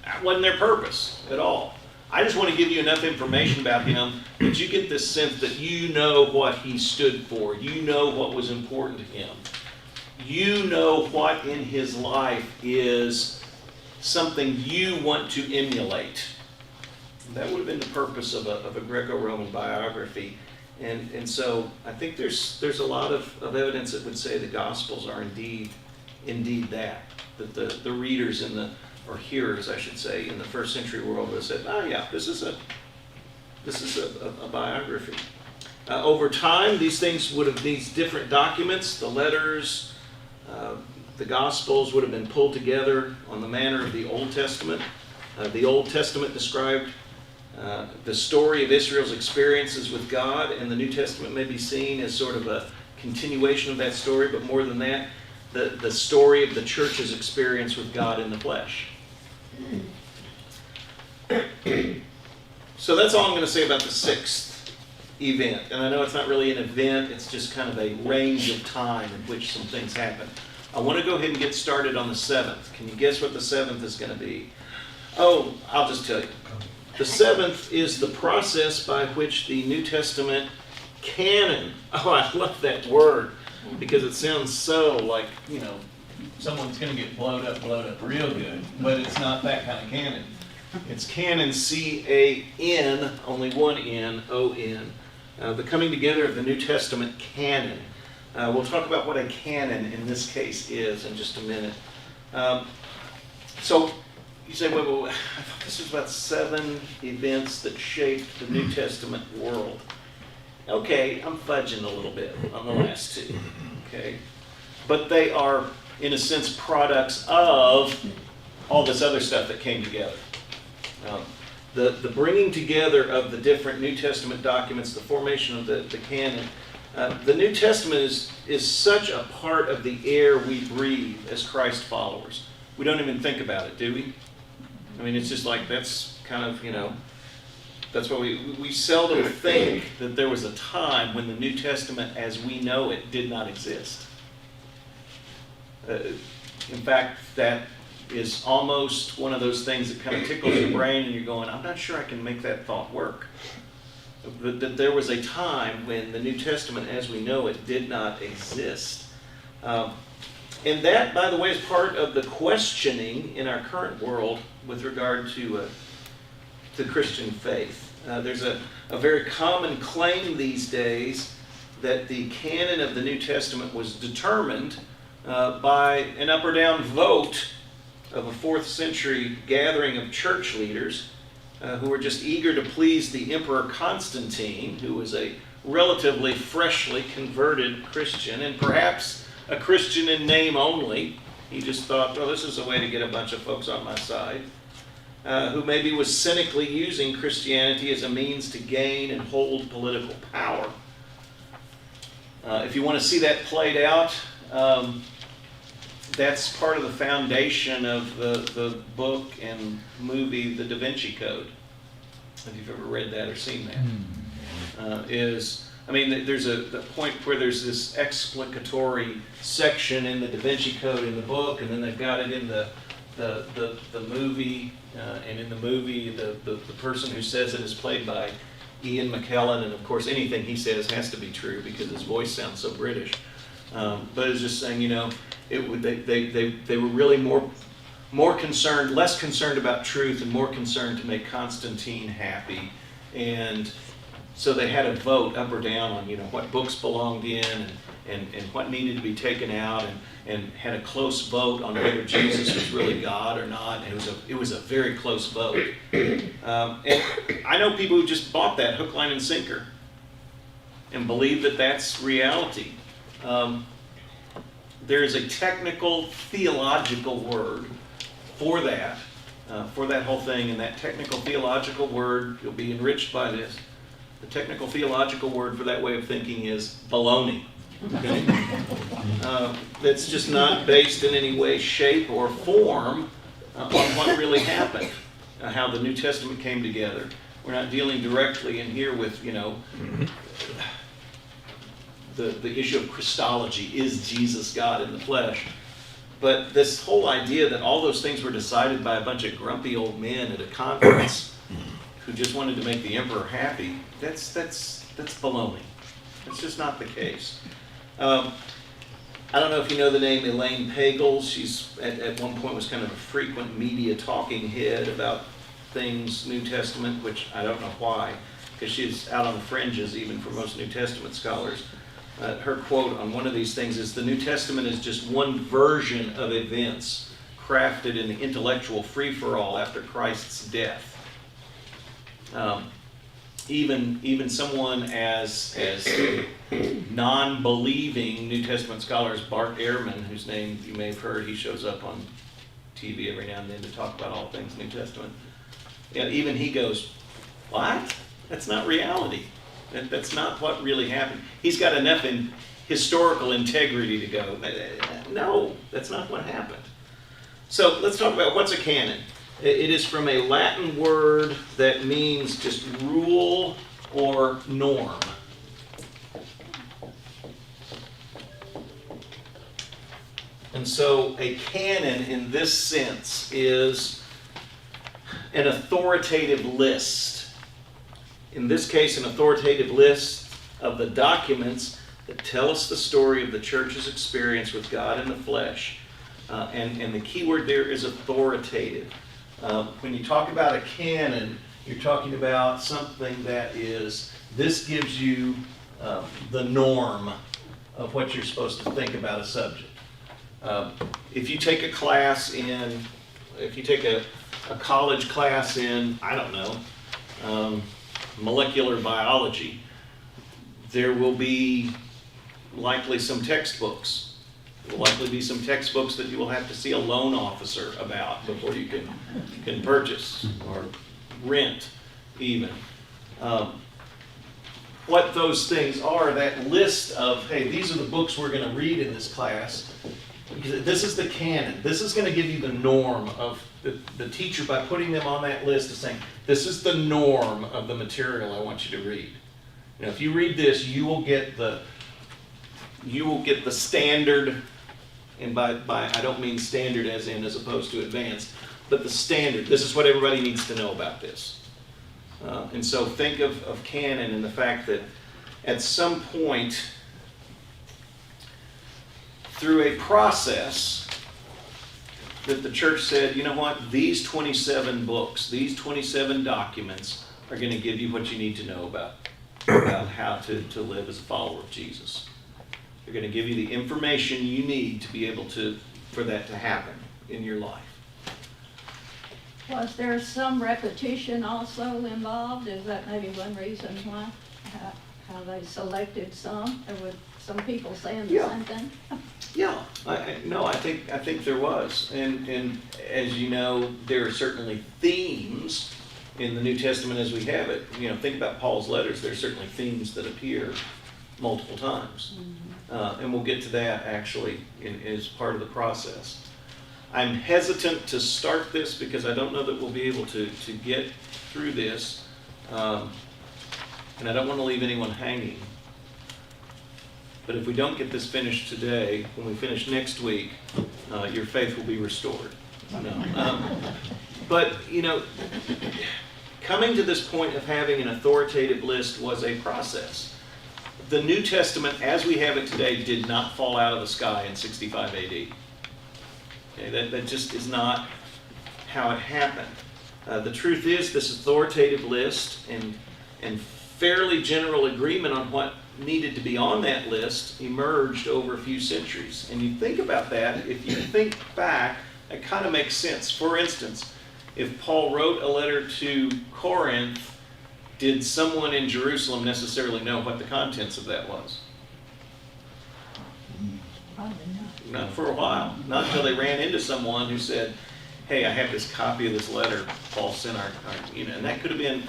That wasn't their purpose at all. I just want to give you enough information about him that you get this sense that you know what he stood for. You know what was important to him. You know what in his life is something you want to emulate. That would have been the purpose of a Greco-Roman biography. And so I think there's a lot of evidence that would say the Gospels are indeed that the readers or hearers, I should say, in the first century world would have said, oh yeah, this is a biography. Over time, these different documents, the letters, the Gospels would have been pulled together on the manner of the Old Testament. The Old Testament described The story of Israel's experiences with God and the New Testament may be seen as sort of a continuation of that story, but more than that, the story of the church's experience with God in the flesh. So that's all I'm going to say about the sixth event. And I know it's not really an event, it's just kind of a range of time in which some things happen. I want to go ahead and get started on the seventh. Can you guess what the seventh is going to be? Oh, I'll just tell you. The seventh is the process by which the New Testament canon, oh, I love that word, because it sounds so like, someone's going to get blowed up real good, but it's not that kind of canon. It's canon, C-A-N, only one N, O-N, the coming together of the New Testament canon. We'll talk about what a canon in this case is in just a minute. So you say, wait, I thought this was about 7 events that shaped the New Testament world. Okay, I'm fudging a little bit on the last 2, okay? But they are, in a sense, products of all this other stuff that came together. The bringing together of the different New Testament documents, the formation of the canon. The New Testament is such a part of the air we breathe as Christ followers. We don't even think about it, do we? I mean, it's just like, that's kind of, that's why we seldom think that there was a time when the New Testament as we know it did not exist. In fact, that is almost one of those things that kind of tickles your brain and you're going, I'm not sure I can make that thought work. But that there was a time when the New Testament as we know it did not exist. And that, by the way, is part of the questioning in our current world with regard to Christian faith. There's a very common claim these days that the canon of the New Testament was determined by an up or down vote of a 4th century gathering of church leaders who were just eager to please the Emperor Constantine, who was a relatively freshly converted Christian, and perhaps a Christian in name only. He just thought, well, this is a way to get a bunch of folks on my side, who maybe was cynically using Christianity as a means to gain and hold political power. If you want to see that played out, that's part of the foundation of the book and movie The Da Vinci Code. If you've ever read that or seen that, there's a point where there's this explicatory section in the Da Vinci Code in the book, and then they've got it in the movie, and in the movie the person who says it is played by Ian McKellen, and of course anything he says has to be true because his voice sounds so British. But it's just saying, they were really more concerned, less concerned about truth and more concerned to make Constantine happy. And so they had a vote up or down on, what books belonged in and what needed to be taken out, and had a close vote on whether Jesus was really God or not. And it was a very close vote. And I know people who just bought that hook, line, and sinker and believe that that's reality. There is a technical theological word for that whole thing, and that technical theological word, you'll be enriched by this. The technical theological word for that way of thinking is baloney. Okay? That's just not based in any way, shape, or form on what really happened, how the New Testament came together. We're not dealing directly in here with, the issue of Christology. Is Jesus God in the flesh? But this whole idea that all those things were decided by a bunch of grumpy old men at a conference who just wanted to make the emperor happy, that's baloney. That's just not the case. I don't know if you know the name Elaine Pagels. She's at one point was kind of a frequent media talking head about things New Testament, which I don't know why, because she's out on the fringes even for most New Testament scholars. Her quote on one of these things is, "The New Testament is just one version of events crafted in the intellectual free-for-all after Christ's death." Even someone as non-believing New Testament scholar as Bart Ehrman, whose name you may have heard, he shows up on TV every now and then to talk about all things New Testament. Yeah, even he goes, What? That's not reality. That's not what really happened. He's got enough in historical integrity to go, no, that's not what happened. So let's talk about what's a canon. It is from a Latin word that means just rule or norm. And so a canon in this sense is an authoritative list. In this case, an authoritative list of the documents that tell us the story of the church's experience with God in the flesh. And the key word there is authoritative. When you talk about a canon, you're talking about something that is, this gives you the norm of what you're supposed to think about a subject. If you take a class in, if you take a college class in, I don't know, molecular biology, there will be likely some textbooks. There will likely be some textbooks that you will have to see a loan officer about before you can purchase or rent even. What those things are, that list of, hey, these are the books we're going to read in this class. Because this is the canon. This is going to give you the norm of the teacher, by putting them on that list, is saying, this is the norm of the material I want you to read. Now, if you read this, you will get the standard, and by I don't mean standard as in as opposed to advanced, but the standard. This is what everybody needs to know about this. And so think of canon and the fact that at some point, through a process, that the church said, you know what, these 27 books, these 27 documents are going to give you what you need to know about how to live as a follower of Jesus. They're going to give you the information you need to be able for that to happen in your life. Was there some repetition also involved? Is that maybe one reason why, how they selected some? There were some people saying the same thing? Yeah, I think there was, and as you know, there are certainly themes in the New Testament as we have it. You know, think about Paul's letters. There are certainly themes that appear multiple times, and we'll get to that actually as part of the process. I'm hesitant to start this because I don't know that we'll be able to get through this, and I don't want to leave anyone hanging. But if we don't get this finished today, when we finish next week, your faith will be restored. No. But, you know, coming to this point of having an authoritative list was a process. The New Testament, as we have it today, did not fall out of the sky in 65 AD. Okay, that just is not how it happened. The truth is, this authoritative list and fairly general agreement on what needed to be on that list emerged over a few centuries. And you think about that, if you think back, it kind of makes sense. For instance, if Paul wrote a letter to Corinth, did someone in Jerusalem necessarily know what the contents of that was? Probably not. Not for a while. Not until they ran into someone who said, hey, I have this copy of this letter Paul sent our and that could have been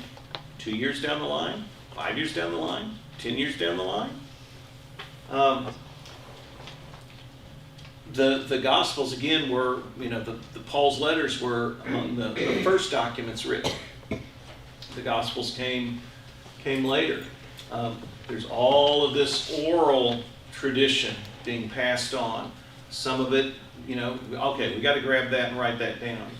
2 years down the line, 5 years down the line, 10 years down the line. The Gospels, again, were, the Paul's letters were among the first documents written. The Gospels came later. There's all of this oral tradition being passed on. Some of it, okay, we got to grab that and write that down.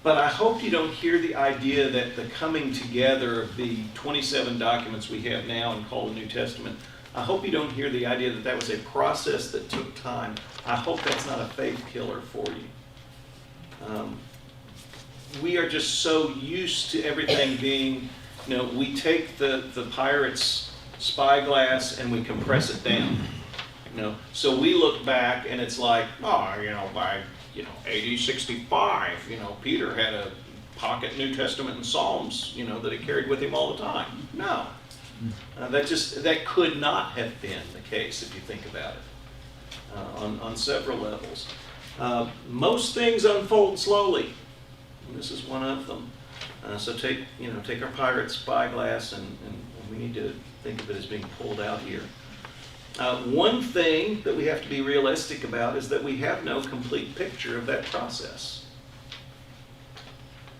But I hope you don't hear the idea that the coming together of the 27 documents we have now and call the New Testament, I hope you don't hear the idea that that was a process that took time. I hope that's not a faith killer for you. We are just so used to everything being, we take the pirate's spyglass and we compress it down. So we look back and it's like, by AD 65, Peter had a pocket New Testament and Psalms, that he carried with him all the time. No. That could not have been the case if you think about it on several levels. Most things unfold slowly. And this is one of them. So take our pirate's spyglass, and we need to think of it as being pulled out here. One thing that we have to be realistic about is that we have no complete picture of that process.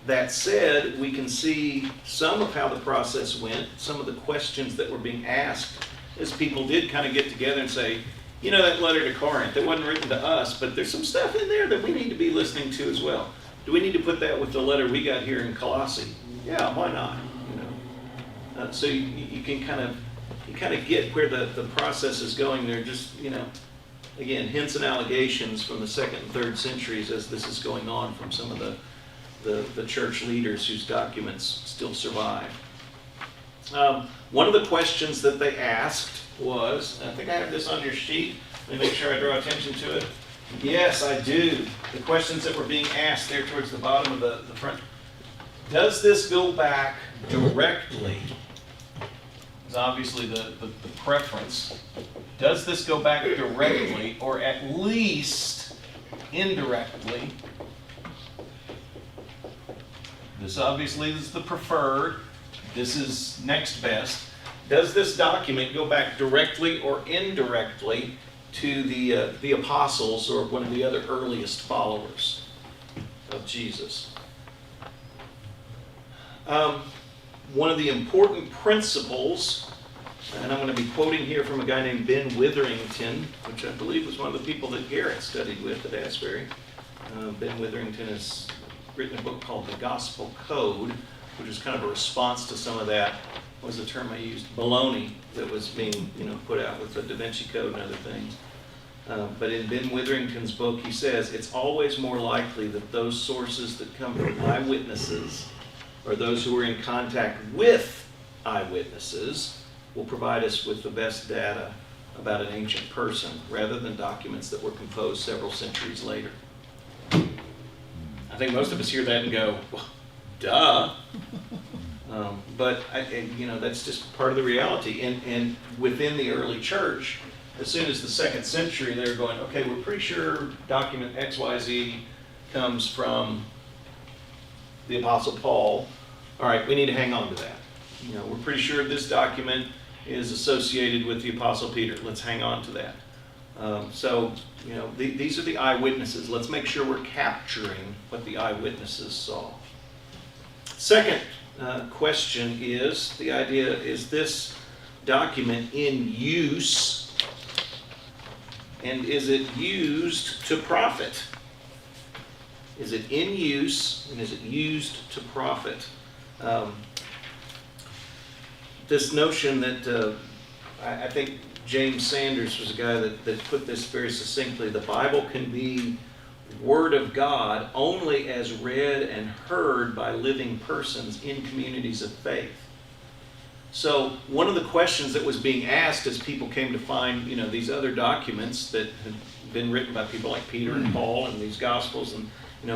That said, we can see some of how the process went, some of the questions that were being asked, as people did kind of get together and say, you know, that letter to Corinth, it wasn't written to us, but there's some stuff in there that we need to be listening to as well. Do we need to put that with the letter we got here in Colossae? Yeah, why not? You know, so you can kind of get where the process is going there. Just, you know, again, hints and allegations from the 2nd and 3rd centuries as this is going on from some of the church leaders whose documents still survive. One of the questions that they asked was, I think I have this on your sheet. Let me make sure I draw attention to it. Yes, I do. The questions that were being asked there towards the bottom of the front. Does this go back directly? Is obviously the preference. Does this go back directly, or at least indirectly? This obviously is the preferred. This is next best. Does this document go back directly or indirectly to the apostles or one of the other earliest followers of Jesus? One of the important principles, and I'm going to be quoting here from a guy named Ben Witherington, which I believe was one of the people that Garrett studied with at Asbury. Ben Witherington has written a book called The Gospel Code, which is kind of a response to some of that, what was the term I used, baloney that was being put out with the Da Vinci Code and other things. But in Ben Witherington's book, he says, it's always more likely that those sources that come from eyewitnesses or those who are in contact with eyewitnesses will provide us with the best data about an ancient person rather than documents that were composed several centuries later. I think most of us hear that and go, well, duh. But that's just part of the reality. And within the early church, as soon as the 2nd century, they were going, okay, we're pretty sure document XYZ comes from the Apostle Paul. All right, we need to hang on to that. We're pretty sure this document is associated with the Apostle Peter. Let's hang on to that. These are the eyewitnesses. Let's make sure we're capturing what the eyewitnesses saw. Second question is the idea, is this document in use, and is it used to profit? Is it in use, and is it used to profit? This notion that I think James Sanders was a guy that put this very succinctly. The Bible can be Word of God only as read and heard by living persons in communities of faith. So one of the questions that was being asked as people came to find, these other documents that had been written by people like Peter and Paul and these Gospels, and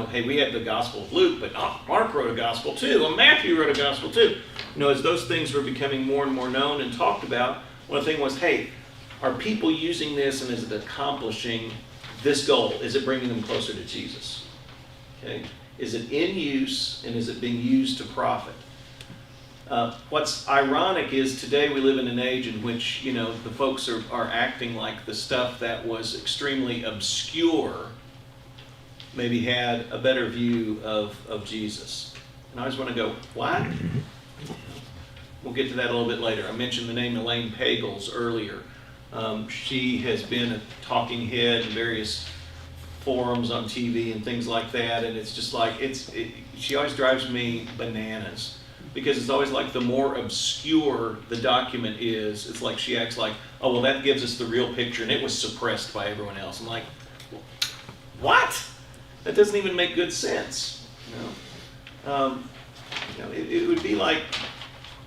hey, we had the Gospel of Luke, but Mark wrote a Gospel too, and Matthew wrote a Gospel too. As those things were becoming more and more known and talked about, one thing was, hey, are people using this, and is it accomplishing this goal? Is it bringing them closer to Jesus? Okay. Is it in use, and is it being used to profit? What's ironic is today we live in an age in which, the folks are acting like the stuff that was extremely obscure maybe had a better view of Jesus. And I always want to go, what? We'll get to that a little bit later. I mentioned the name Elaine Pagels earlier. She has been a talking head in various forums on TV and things like that, and it's just like, she always drives me bananas, because it's always like the more obscure the document is, it's like she acts like, oh, well, that gives us the real picture, and it was suppressed by everyone else. I'm like, what? That doesn't even make good sense. It would be like,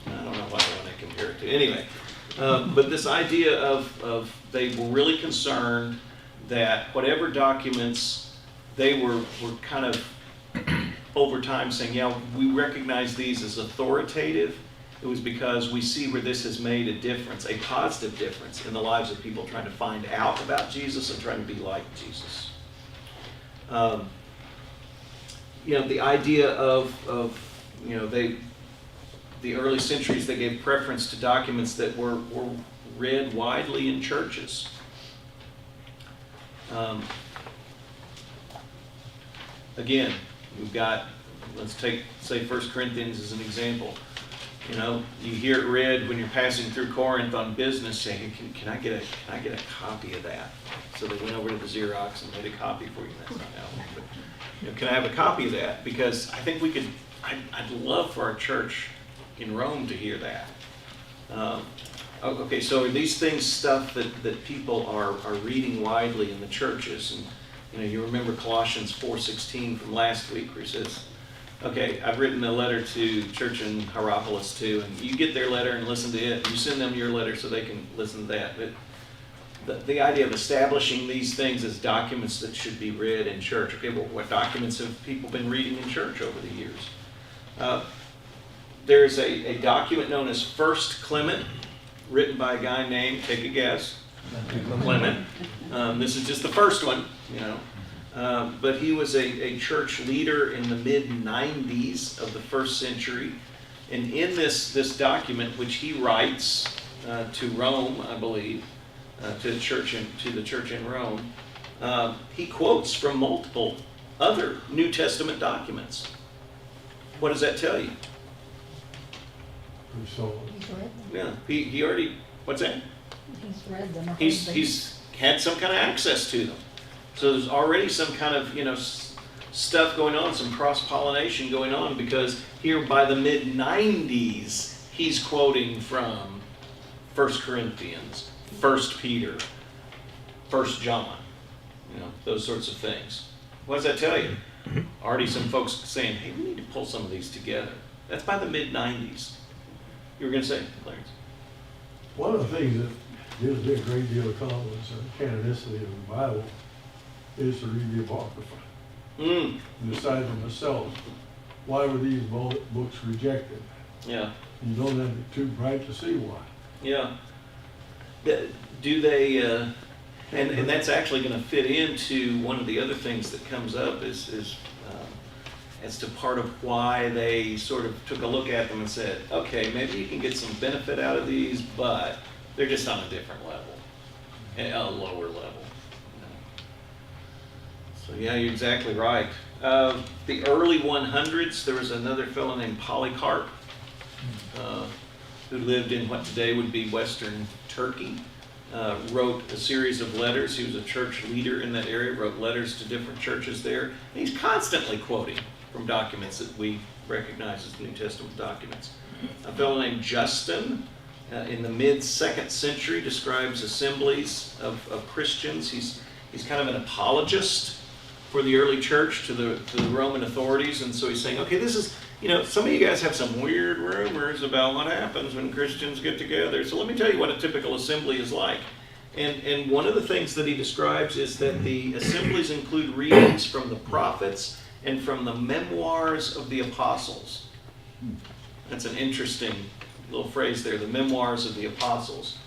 I don't know what I want to compare it to. Anyway, but this idea of they were really concerned that whatever documents they were kind of over time saying, yeah, we recognize these as authoritative. It was because we see where this has made a difference, a positive difference in the lives of people trying to find out about Jesus and trying to be like Jesus. The idea of you know, the early centuries, they gave preference to documents that were read widely in churches. Again, we've got, let's take, say, 1 Corinthians as an example. You know, you hear it read when you're passing through Corinth on business, saying, can I get a copy of that? So they went over to the Xerox and made a copy for you. That's not how it went, but, you know, can I have a copy of that? Because I think we could, I'd love for our church in Rome to hear that. Okay, so are these things stuff that people are reading widely in the churches? And, you know, you remember Colossians 4:16 from last week, where he says, okay, I've written a letter to church in Hierapolis too, and you get their letter and listen to it. You send them your letter so they can listen to that. But the idea of establishing these things as documents that should be read in church. Okay, well, what documents have people been reading in church over the years? There's a document known as First Clement, written by a guy named, take a guess, Clement. This is just the first one, you know. But he was a church leader in the mid-90s of the first century. And in this document, which he writes to Rome, I believe, to the church in Rome, he quotes from multiple other New Testament documents. What does that tell you? So, Yeah, he already, what's that? He's read them. He's had some kind of access to them. So there's already some kind of, you know, stuff going on, some cross-pollination going on, because here by the mid-90s, he's quoting from 1 Corinthians, 1 Peter, 1 John, you know, those sorts of things. What does that tell you? Already some folks saying, hey, we need to pull some of these together. That's by the mid-90s. You were going to say, Clarence? one of the things that gives me a great deal of confidence in the canonicity of the Bible is to read the Apocrypha and decide for myself, why were these books rejected? Yeah. You don't have to be too bright to see why. Yeah. Do they, and that's actually going to fit into one of the other things that comes up is as to part of why they sort of took a look at them and said, okay, maybe you can get some benefit out of these, but they're just on a different level, a lower level. So yeah, you're exactly right. The early 100s, there was another fellow named Polycarp who lived in what today would be Western Turkey. Wrote a series of letters. He was a church leader in that area, wrote letters to different churches there. And he's constantly quoting from documents that we recognize as New Testament documents. A fellow named Justin in the mid-2nd century describes assemblies of Christians. He's kind of an apologist for the early church to the Roman authorities, and so he's saying, okay, this is, you know, some of you guys have some weird rumors about what happens when Christians get together, so let me tell you what a typical assembly is like. And one of the things that he describes is that the assemblies include readings from the prophets and from the memoirs of the apostles. That's an interesting little phrase there, the memoirs of the apostles.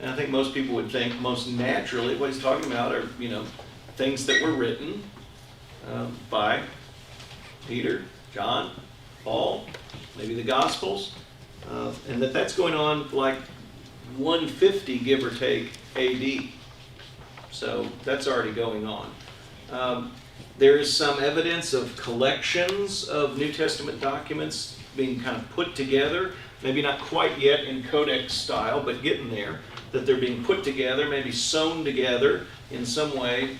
And I think most people would think most naturally what he's talking about are, you know, things that were written by Peter, John, Paul, maybe the Gospels, and that's going on like 150, give or take, AD. So that's already going on. There is some evidence of collections of New Testament documents being kind of put together, maybe not quite yet in codex style, but getting there, that they're being put together, maybe sewn together in some way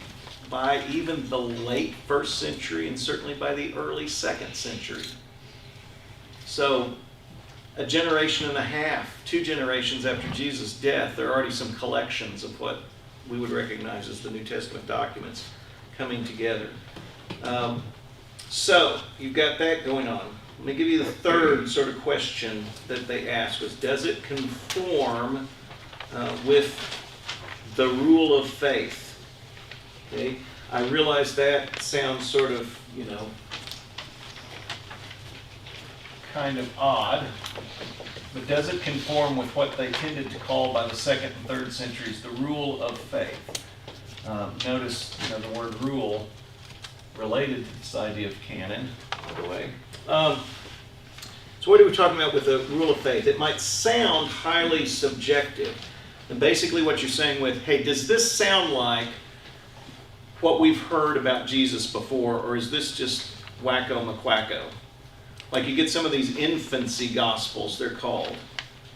by even the late 1st century and certainly by the early 2nd century. So a generation and a half, 2 generations after Jesus' death, there are already some collections of what we would recognize as the New Testament documents coming together. So you've got that going on. Let me give you the third sort of question that they asked was, does it conform with the rule of faith? Okay, I realize that sounds sort of, you know, kind of odd, but does it conform with what they tended to call by the 2nd and 3rd centuries the rule of faith? Notice, you know, the word rule related to this idea of canon, by the way. So what are we talking about with the rule of faith? It might sound highly subjective. And basically what you're saying with, hey, does this sound like what we've heard about Jesus before, or is this just wacko McQuacko? Like you get some of these infancy gospels, they're called,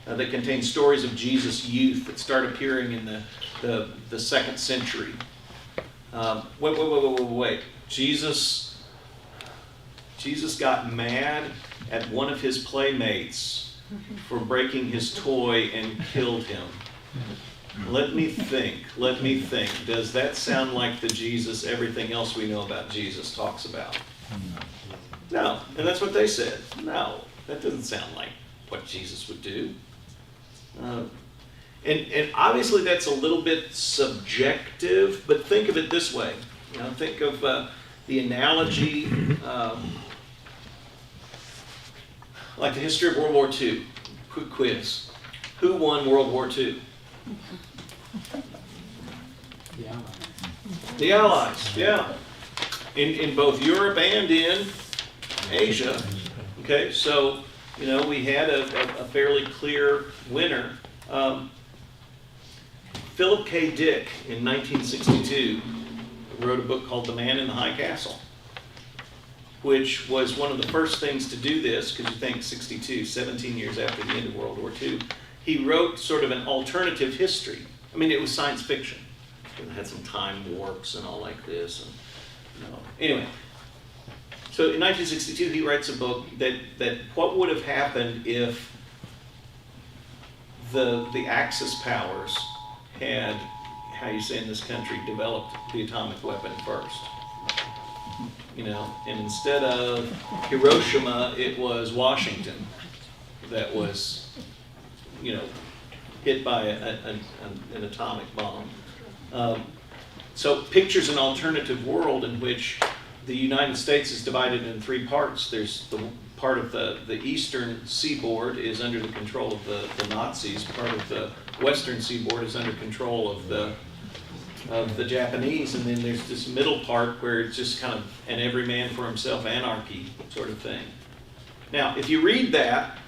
that contain stories of Jesus' youth that start appearing in the 2nd century. Wait. Jesus got mad at one of his playmates for breaking his toy and killed him. Let me think. Does that sound like the Jesus everything else we know about Jesus talks about? No. And that's what they said. No, that doesn't sound like what Jesus would do. And obviously that's a little bit subjective, but think of it this way. Think of the analogy, like the history of World War II. Quick quiz. Who won World War II? The Allies, yeah. In both Europe and in Asia. Okay, so, we had a fairly clear winner. Philip K. Dick, in 1962, wrote a book called The Man in the High Castle, which was one of the first things to do this, because you think 62, 17 years after the end of World War II. He wrote sort of an alternative history. I mean, it was science fiction. It had some time warps and all like this. And, Anyway, so in 1962, he writes a book that what would have happened if the Axis powers had, how you say in this country, developed the atomic weapon first. And instead of Hiroshima, it was Washington that was, hit by an atomic bomb. So pictures an alternative world in which the United States is divided in 3 parts. There's the part of the eastern seaboard is under the control of the Nazis. Part of the western seaboard is under control of the Japanese. And then there's this middle part where it's just kind of an every man for himself anarchy sort of thing. Now, if you read that,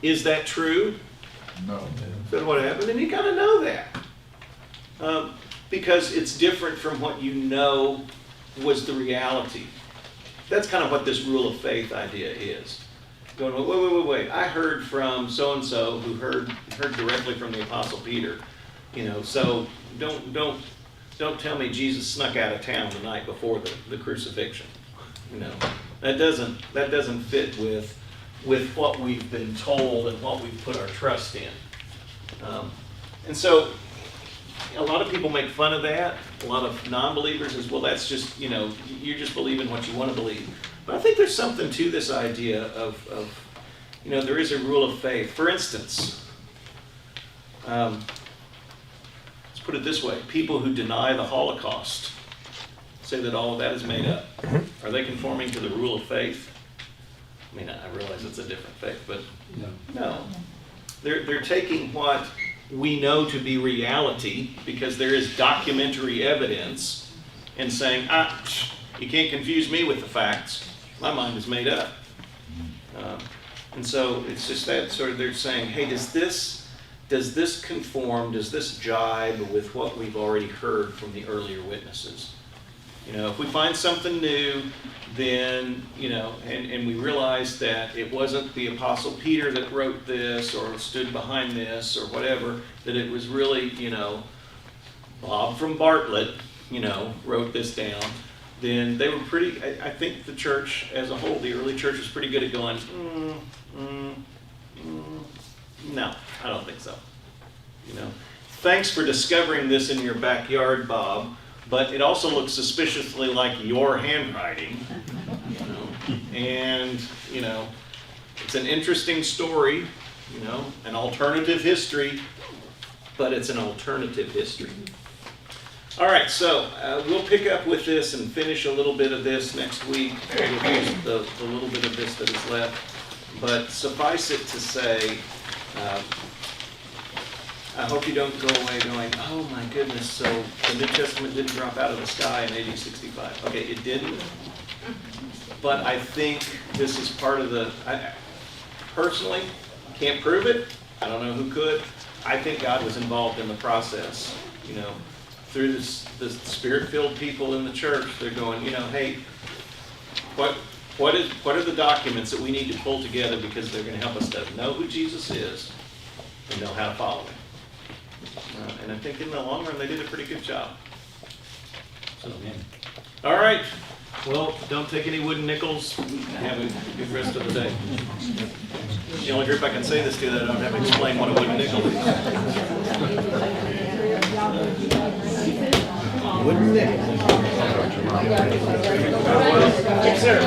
is that true? No. That's what happened, and you kind of know that. Because it's different from what you know was the reality. That's kind of what this rule of faith idea is. Going, wait. I heard from so-and-so who heard directly from the Apostle Peter. So don't tell me Jesus snuck out of town the night before the crucifixion. That doesn't fit with what we've been told and what we've put our trust in. And so a lot of people make fun of that. A lot of non-believers as well. That's just, you're just believing what you want to believe. But I think there's something to this idea of there is a rule of faith. For instance, let's put it this way. People who deny the Holocaust say that all of that is made up. Are they conforming to the rule of faith? I mean, I realize it's a different faith, but no. They're taking what we know to be reality, because there is documentary evidence, and saying, you can't confuse me with the facts. My mind is made up. And so it's just that sort of, they're saying, hey, does this conform, does this jibe with what we've already heard from the earlier witnesses? If we find something new, then, and we realize that it wasn't the Apostle Peter that wrote this or stood behind this or whatever, that it was really, Bob from Bartlett, wrote this down, then they were pretty, I think the church as a whole, the early church was pretty good at going, no, I don't think so. Thanks for discovering this in your backyard, Bob. But it also looks suspiciously like your handwriting, and, it's an interesting story, an alternative history, but it's an alternative history. All right, so we'll pick up with this and finish a little bit of this next week. We'll use the little bit of this that is left. But suffice it to say, I hope you don't go away going, oh my goodness, so the New Testament didn't drop out of the sky in AD 65. Okay, it didn't. But I think this is part of the, personally can't prove it. I don't know who could. I think God was involved in the process, you know, through the spirit-filled people in the church. They're going, you know, hey, what are the documents that we need to pull together because they're going to help us to know who Jesus is and know how to follow him. And I think in the long run, they did a pretty good job. So, all right. Well, don't take any wooden nickels. Have a good rest of the day. The only group I can say this to that I don't have to explain what a wooden nickel is. Wouldn't it? Yes, sir.